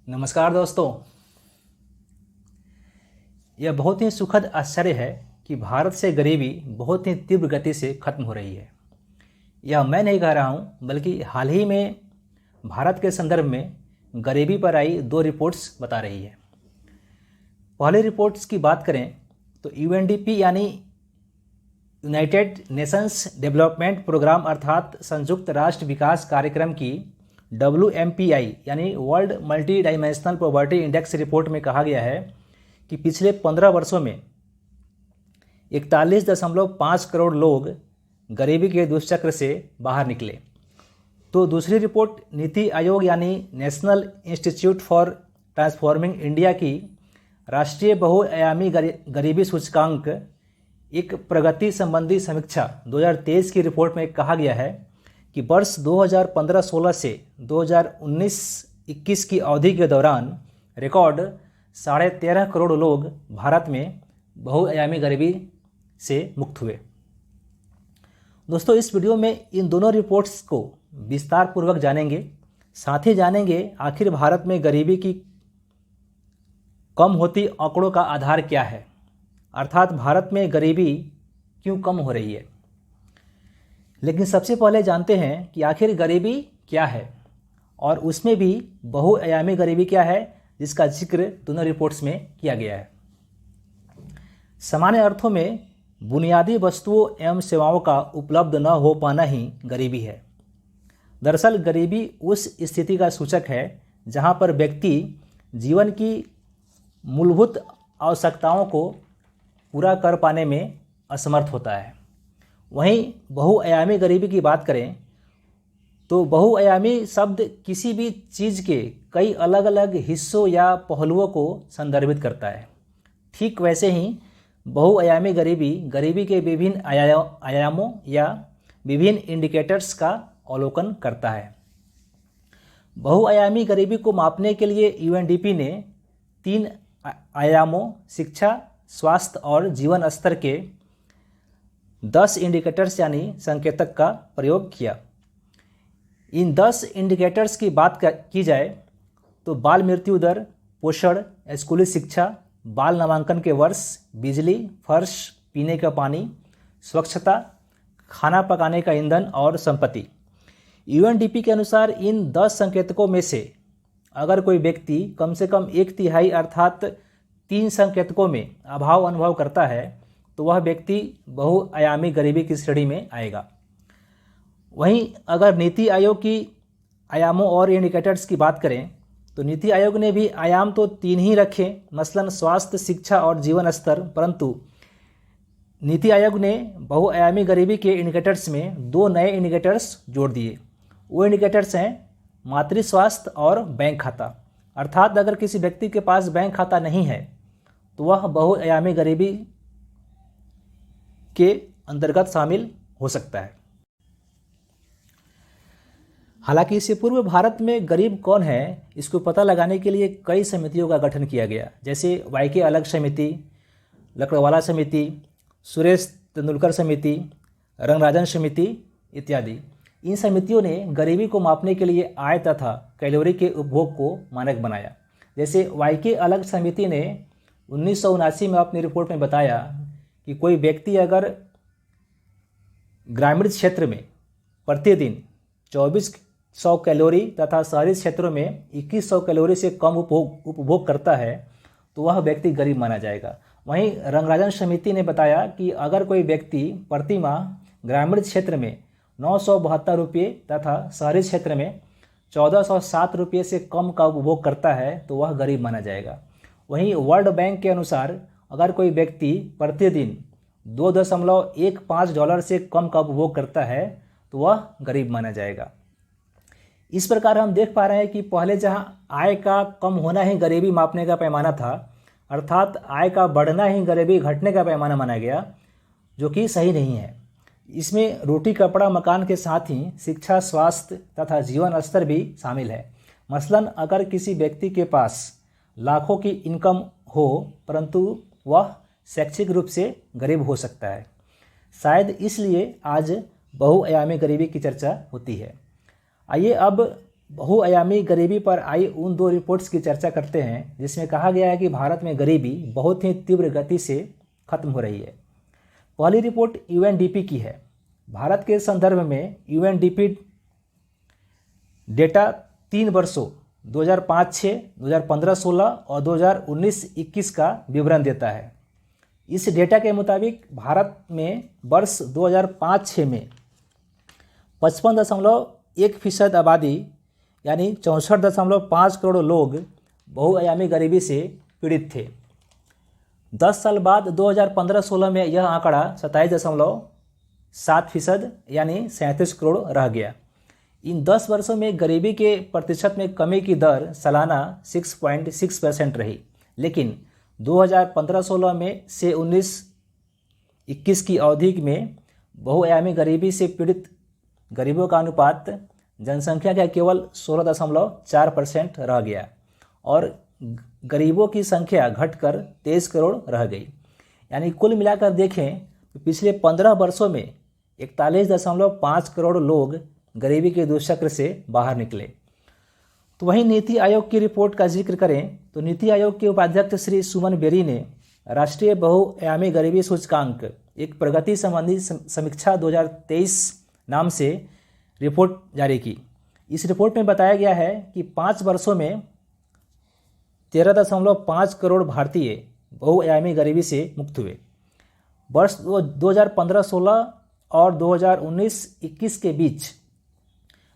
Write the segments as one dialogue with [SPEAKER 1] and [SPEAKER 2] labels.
[SPEAKER 1] नमस्कार दोस्तों। यह बहुत ही सुखद आश्चर्य है कि भारत से गरीबी बहुत ही तीव्र गति से खत्म हो रही है। यह मैं नहीं कह रहा हूँ, बल्कि हाल ही में भारत के संदर्भ में गरीबी पर आई 2 रिपोर्ट्स बता रही है। पहली रिपोर्ट्स की बात करें तो यूएनडीपी यानी यूनाइटेड नेशंस डेवलपमेंट प्रोग्राम अर्थात संयुक्त राष्ट्र विकास कार्यक्रम की WMPI यानी world multi dimensional poverty index report में कहा गया है कि पिछले 15 वर्षों में 41.5 करोड़ लोग गरीबी के दुष्चक्र से बाहर निकले। तो दूसरी रिपोर्ट नीति आयोग यानी national institute for transforming India की राष्ट्रीय बहुआयामी गरीबी सूचकांक एक प्रगति संबंधी समीक्षा 2023 की रिपोर्ट में कहा गया है कि वर्ष 2015-16 से 2019-21 की अवधि के दौरान रिकॉर्ड 13.5 करोड़ लोग भारत में बहुआयामी गरीबी से मुक्त हुए। दोस्तों, इस वीडियो में इन दोनों रिपोर्ट्स को विस्तार पूर्वक जानेंगे। साथ ही जानेंगे आखिर भारत में गरीबी की कम होती आंकड़ों का आधार क्या है, अर्थात भारत में गरीबी क्यों कम हो रही है। लेकिन सबसे पहले जानते हैं कि आखिर गरीबी क्या है और उसमें भी बहुआयामी गरीबी क्या है, जिसका जिक्र दोनों रिपोर्ट्स में किया गया है। सामान्य अर्थों में बुनियादी वस्तुओं एवं सेवाओं का उपलब्ध न हो पाना ही गरीबी है। दरअसल गरीबी उस स्थिति का सूचक है जहां पर व्यक्ति जीवन की मूलभूत आवश्यकताओं को पूरा कर पाने में असमर्थ होता है। वहीं बहुआयामी गरीबी की बात करें तो बहुआयामी शब्द किसी भी चीज़ के कई अलग अलग हिस्सों या पहलुओं को संदर्भित करता है। ठीक वैसे ही बहुआयामी गरीबी के विभिन्न आयामों या विभिन्न इंडिकेटर्स का अवलोकन करता है। बहुआयामी गरीबी को मापने के लिए यूएनडीपी ने 3 आयामों शिक्षा, स्वास्थ्य और जीवन स्तर के 10 इंडिकेटर्स यानी संकेतक का प्रयोग किया। इन 10 इंडिकेटर्स की बात की जाए तो बाल मृत्यु दर, पोषण, स्कूली शिक्षा, बाल नामांकन के वर्ष, बिजली, फर्श, पीने का पानी, स्वच्छता, खाना पकाने का ईंधन और संपत्ति। यूएनडीपी के अनुसार इन 10 संकेतकों में से अगर कोई व्यक्ति कम से कम 1/3 अर्थात 3 संकेतकों में अभाव अनुभव करता है तो वह व्यक्ति बहुआयामी गरीबी की श्रेणी में आएगा। वहीं अगर नीति आयोग की आयामों और इंडिकेटर्स की बात करें तो नीति आयोग ने भी आयाम तो 3 ही रखे, मसलन स्वास्थ्य, शिक्षा और जीवन स्तर, परंतु नीति आयोग ने बहुआयामी गरीबी के इंडिकेटर्स में 2 नए इंडिकेटर्स जोड़ दिए। वो इंडिकेटर्स हैं मातृ स्वास्थ्य और बैंक खाता। अर्थात अगर किसी व्यक्ति के पास बैंक खाता नहीं है तो वह बहुआयामी गरीबी के अंतर्गत शामिल हो सकता है। हालांकि इससे पूर्व भारत में गरीब कौन है इसको पता लगाने के लिए कई समितियों का गठन किया गया, जैसे वाईके अलग समिति, लकड़वाला समिति, सुरेश तेंदुलकर समिति, रंगराजन समिति इत्यादि। इन समितियों ने गरीबी को मापने के लिए आय तथा कैलोरी के उपभोग को मानक बनाया। जैसे वाईके अलग समिति ने 1979 में अपनी रिपोर्ट में बताया कि कोई व्यक्ति अगर ग्रामीण क्षेत्र में प्रतिदिन 2400 कैलोरी तथा शहरी क्षेत्रों में 2100 कैलोरी से कम उपभोग करता है तो वह व्यक्ति गरीब माना जाएगा। वहीं रंगराजन समिति ने बताया कि अगर कोई व्यक्ति प्रति माह ग्रामीण क्षेत्र में 972 रुपये तथा शहरी क्षेत्र में 1407 रुपये से कम का उपभोग करता है तो वह गरीब माना जाएगा। वहीं वर्ल्ड बैंक के अनुसार अगर कोई व्यक्ति प्रतिदिन $2.15 से कम का उपभोग करता है तो वह गरीब माना जाएगा। इस प्रकार हम देख पा रहे हैं कि पहले जहां आय का कम होना ही गरीबी मापने का पैमाना था, अर्थात आय का बढ़ना ही गरीबी घटने का पैमाना माना गया, जो कि सही नहीं है। इसमें रोटी, कपड़ा, मकान के साथ ही शिक्षा, स्वास्थ्य तथा जीवन स्तर भी शामिल है। मसलन अगर किसी व्यक्ति के पास लाखों की इनकम हो परंतु वह शैक्षिक रूप से गरीब हो सकता है। शायद इसलिए आज बहुआयामी गरीबी की चर्चा होती है। आइए अब बहुआयामी गरीबी पर आई उन दो रिपोर्ट्स की चर्चा करते हैं जिसमें कहा गया है कि भारत में गरीबी बहुत ही तीव्र गति से खत्म हो रही है। पहली रिपोर्ट यूएनडीपी की है। भारत के संदर्भ में यूएनडीपी डेटा 3 वर्षों 2005-6, 2015-16 और 2019-21 का विवरण देता है। इस डेटा के मुताबिक भारत में वर्ष 2005-6 में 55.1% आबादी यानी 64.5 करोड़ लोग बहुआयामी गरीबी से पीड़ित थे। 10 साल बाद 2015-16 में यह आंकड़ा 27.7% यानी 37 करोड़ रह गया। इन 10 वर्षों में गरीबी के प्रतिशत में कमी की दर सालाना 6.6% रही, लेकिन 2015-16 में से 19-21 की अवधि में बहुआयामी गरीबी से पीड़ित गरीबों का अनुपात जनसंख्या का केवल 16.4% रह गया और गरीबों की संख्या घटकर 23 करोड़ रह गई। यानी कुल मिलाकर देखें तो पिछले 15 वर्षों में 41.5 करोड़ लोग गरीबी के दुष्चक्र से बाहर निकले। तो वहीं नीति आयोग की रिपोर्ट का जिक्र करें तो नीति आयोग के उपाध्यक्ष श्री सुमन बेरी ने राष्ट्रीय बहुआयामी गरीबी सूचकांक एक प्रगति संबंधी समीक्षा 2023 नाम से रिपोर्ट जारी की। इस रिपोर्ट में बताया गया है कि 5 वर्षों में 13.5 करोड़ भारतीय बहुआयामी गरीबी से मुक्त हुए। वर्ष 2015-16 और 2019-21 के बीच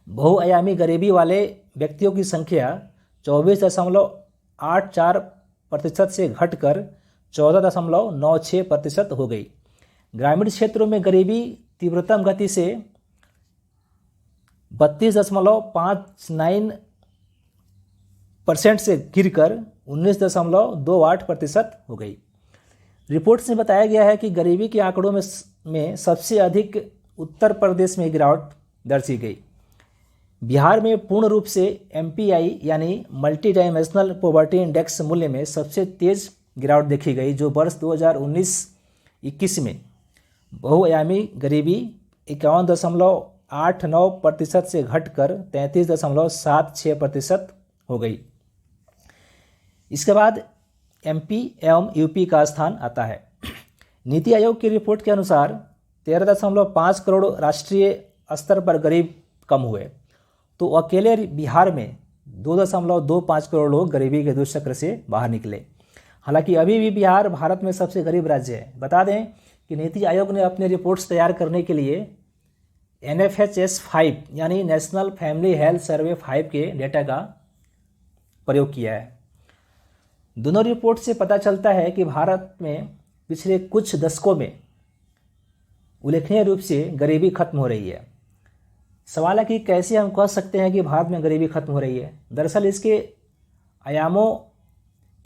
[SPEAKER 1] बहुआयामी गरीबी वाले व्यक्तियों की संख्या 24.84% से घटकर 14.96% हो गई। ग्रामीण क्षेत्रों में गरीबी तीव्रतम गति से 32.59% से गिरकर 19.28% हो गई। रिपोर्ट्स में बताया गया है कि गरीबी के आंकड़ों में सबसे अधिक उत्तर प्रदेश में गिरावट दर्ज की गई। बिहार में पूर्ण रूप से MPI यानी मल्टी डायमेंशनल पॉवर्टी इंडेक्स मूल्य में सबसे तेज गिरावट देखी गई, जो वर्ष 2019-21 में बहुआयामी गरीबी 51.89% से घटकर 33.76% हो गई। इसके बाद MP एवं UP का स्थान आता है। नीति आयोग की रिपोर्ट के अनुसार 13.5 करोड़ राष्ट्रीय स्तर पर गरीब कम हुए, तो अकेले बिहार में 2.25 करोड़ लोग गरीबी के दुष्चक्र से बाहर निकले। हालांकि अभी भी बिहार भारत में सबसे गरीब राज्य है। बता दें कि नीति आयोग ने अपने रिपोर्ट्स तैयार करने के लिए NFHS 5 यानी नेशनल फैमिली हेल्थ सर्वे 5 के डेटा का प्रयोग किया है। दोनों रिपोर्ट से पता चलता है कि भारत में पिछले कुछ दशकों में उल्लेखनीय रूप से गरीबी खत्म हो रही है। सवाल है कि कैसे हम कह सकते हैं कि भारत में गरीबी खत्म हो रही है। दरअसल इसके आयामों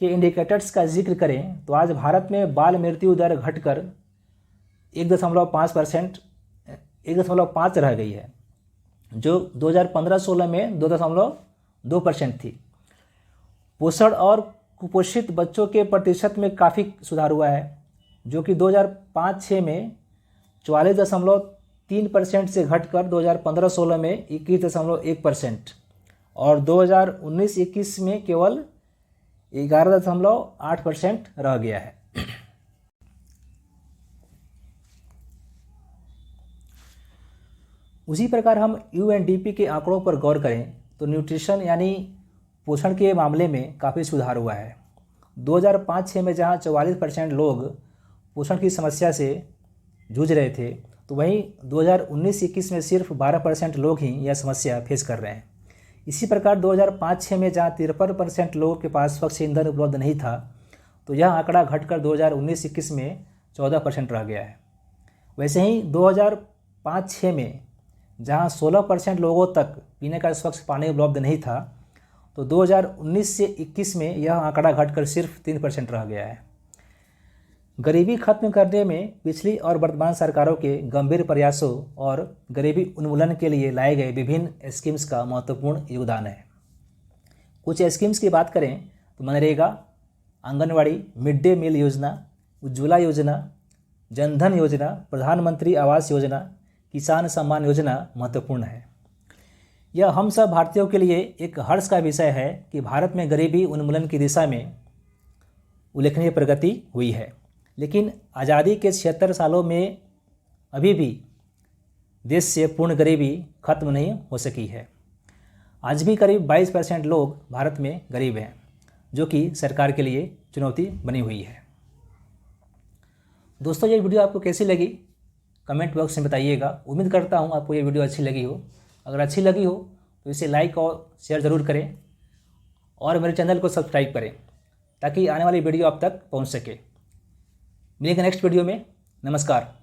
[SPEAKER 1] के इंडिकेटर्स का जिक्र करें तो आज भारत में बाल मृत्यु दर घटकर 1.5% रह गई है, जो 2015-16 में 2.2% थी। पोषण और कुपोषित बच्चों के प्रतिशत में काफ़ी सुधार हुआ है, जो कि 2005-6 में 44.3% से घटकर 2015-16 में 21.1% और 2019-21 में केवल 11.8% रह गया है। उसी प्रकार हम UNDP के आंकड़ों पर गौर करें तो न्यूट्रिशन यानी पोषण के मामले में काफ़ी सुधार हुआ है। 2005-6 में जहां 44% लोग पोषण की समस्या से जूझ रहे थे, तो वहीं 2019-21 में सिर्फ 12% लोग ही यह समस्या फेस कर रहे हैं। इसी प्रकार 2005-6 में जहां 53% लोगों के पास स्वच्छ ईंधन उपलब्ध नहीं था, तो यह आंकड़ा घटकर 2019-21 में 14% रह गया है। वैसे ही 2005-6 में जहां 16% लोगों तक पीने का स्वच्छ पानी उपलब्ध नहीं था, तो 2019 से 21 में यह आंकड़ा घटकर सिर्फ 3% रह गया है। गरीबी खत्म करने में पिछली और वर्तमान सरकारों के गंभीर प्रयासों और गरीबी उन्मूलन के लिए लाए गए विभिन्न स्कीम्स का महत्वपूर्ण योगदान है। कुछ स्कीम्स की बात करें तो मनरेगा, आंगनवाड़ी, मिड डे मील योजना, उज्ज्वला योजना, जनधन योजना, प्रधानमंत्री आवास योजना, किसान सम्मान योजना महत्वपूर्ण है। यह हम सब भारतीयों के लिए एक हर्ष का विषय है कि भारत में गरीबी उन्मूलन की दिशा में उल्लेखनीय प्रगति हुई है, लेकिन आज़ादी के 76 सालों में अभी भी देश से पूर्ण गरीबी खत्म नहीं हो सकी है। आज भी करीब 22% लोग भारत में गरीब हैं, जो कि सरकार के लिए चुनौती बनी हुई है। दोस्तों, ये वीडियो आपको कैसी लगी कमेंट बॉक्स में बताइएगा। उम्मीद करता हूँ आपको ये वीडियो अच्छी लगी हो। अगर अच्छी लगी हो तो इसे लाइक और शेयर ज़रूर करें और मेरे चैनल को सब्सक्राइब करें ताकि आने वाली वीडियो आप तक पहुँच सके। मिलेंगे नेक्स्ट वीडियो में। नमस्कार।